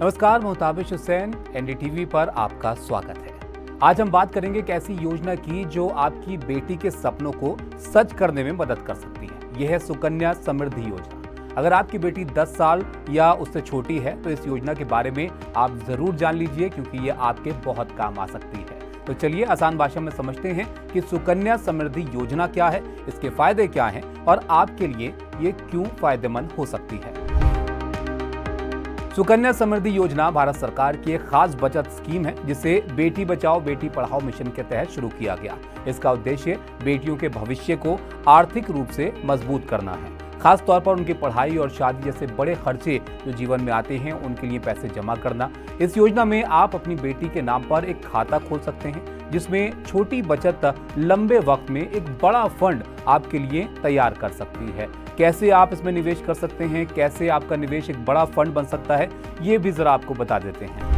नमस्कार, मोहताबिश हुसैन, एनडीटीवी पर आपका स्वागत है। आज हम बात करेंगे एक ऐसी योजना की जो आपकी बेटी के सपनों को सच करने में मदद कर सकती है। यह है सुकन्या समृद्धि योजना। अगर आपकी बेटी 10 साल या उससे छोटी है तो इस योजना के बारे में आप जरूर जान लीजिए, क्योंकि ये आपके बहुत काम आ सकती है। तो चलिए आसान भाषा में समझते हैं कि सुकन्या समृद्धि योजना क्या है, इसके फायदे क्या हैं और आपके लिए ये क्यों फायदेमंद हो सकती है। सुकन्या समृद्धि योजना भारत सरकार की एक खास बचत स्कीम है, जिसे बेटी बचाओ बेटी पढ़ाओ मिशन के तहत शुरू किया गया। इसका उद्देश्य बेटियों के भविष्य को आर्थिक रूप से मजबूत करना है, खास तौर पर उनकी पढ़ाई और शादी जैसे बड़े खर्चे जो जीवन में आते हैं उनके लिए पैसे जमा करना। इस योजना में आप अपनी बेटी के नाम पर एक खाता खोल सकते हैं, जिसमें छोटी बचत लंबे वक्त में एक बड़ा फंड आपके लिए तैयार कर सकती है। कैसे आप इसमें निवेश कर सकते हैं, कैसे आपका निवेश एक बड़ा फंड बन सकता है, ये भी जरा आपको बता देते हैं।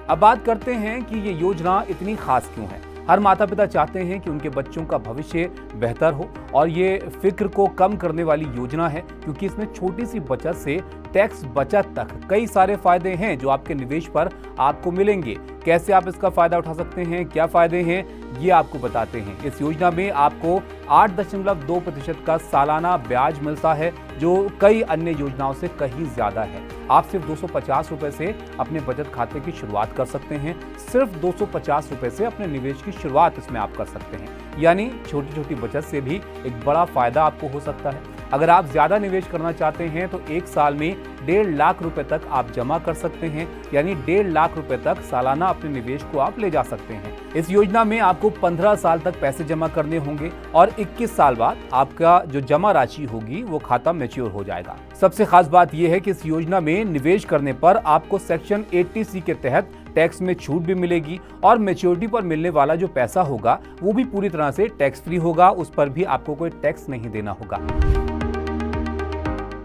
अब बात करते हैं कि ये योजना इतनी खास क्यों है। हर माता पिता चाहते हैं कि उनके बच्चों का भविष्य बेहतर हो, और ये फिक्र को कम करने वाली योजना है, क्योंकि इसमें छोटी सी बचत से टैक्स बचत तक कई सारे फायदे हैं जो आपके निवेश पर आपको मिलेंगे। कैसे आप इसका फायदा उठा सकते हैं, क्या फायदे हैं, ये आपको बताते हैं। इस योजना में आपको 8.2% का सालाना ब्याज मिलता है, जो कई अन्य योजनाओं से कहीं ज्यादा है। आप सिर्फ 250 रुपए से अपने बचत खाते की शुरुआत कर सकते हैं। सिर्फ 250 रुपए से अपने निवेश की शुरुआत इसमें आप कर सकते हैं, यानी छोटी छोटी बचत से भी एक बड़ा फायदा आपको हो सकता है। अगर आप ज्यादा निवेश करना चाहते हैं तो एक साल में 1.5 लाख रुपए तक आप जमा कर सकते हैं, यानी 1.5 लाख रुपए तक सालाना अपने निवेश को आप ले जा सकते हैं। इस योजना में आपको 15 साल तक पैसे जमा करने होंगे और 21 साल बाद आपका जो जमा राशि होगी वो खाता मैच्योर हो जाएगा। सबसे खास बात यह है कि इस योजना में निवेश करने पर आपको सेक्शन 80C के तहत टैक्स में छूट भी मिलेगी, और मैच्योरिटी पर मिलने वाला जो पैसा होगा वो भी पूरी तरह से टैक्स फ्री होगा, उस पर भी आपको कोई टैक्स नहीं देना होगा।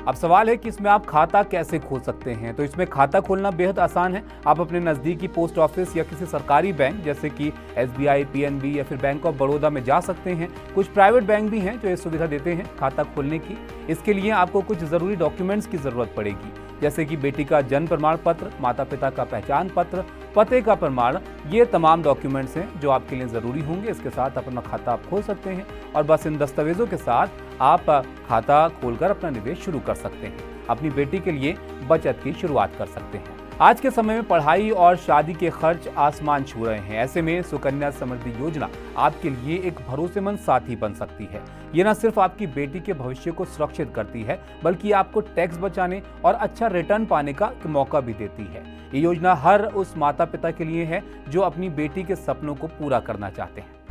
अब सवाल है कि इसमें आप खाता कैसे खोल सकते हैं। तो इसमें खाता खोलना बेहद आसान है। आप अपने नज़दीकी पोस्ट ऑफिस या किसी सरकारी बैंक जैसे कि SBI, PNB या फिर बैंक ऑफ बड़ौदा में जा सकते हैं। कुछ प्राइवेट बैंक भी हैं जो ये सुविधा देते हैं खाता खोलने की। इसके लिए आपको कुछ ज़रूरी डॉक्यूमेंट्स की ज़रूरत पड़ेगी, जैसे कि बेटी का जन्म प्रमाण पत्र, माता पिता का पहचान पत्र, पते का प्रमाण। ये तमाम डॉक्यूमेंट्स हैं जो आपके लिए ज़रूरी होंगे। इसके साथ अपना खाता आप खोल सकते हैं और बस इन दस्तावेजों के साथ आप खाता खोलकर अपना निवेश शुरू कर सकते हैं। अपनी बेटी के लिए बचत की शुरुआत कर सकते हैं। आज के समय में पढ़ाई और शादी के खर्च आसमान छू रहे हैं। ऐसे में सुकन्या समृद्धि योजना आपके लिए एक भरोसेमंद साथी बन सकती है। ये न सिर्फ आपकी बेटी के भविष्य को सुरक्षित करती है, बल्कि आपको टैक्स बचाने और अच्छा रिटर्न पाने का मौका भी देती है। ये योजना हर उस माता पिता के लिए है जो अपनी बेटी के सपनों को पूरा करना चाहते हैं।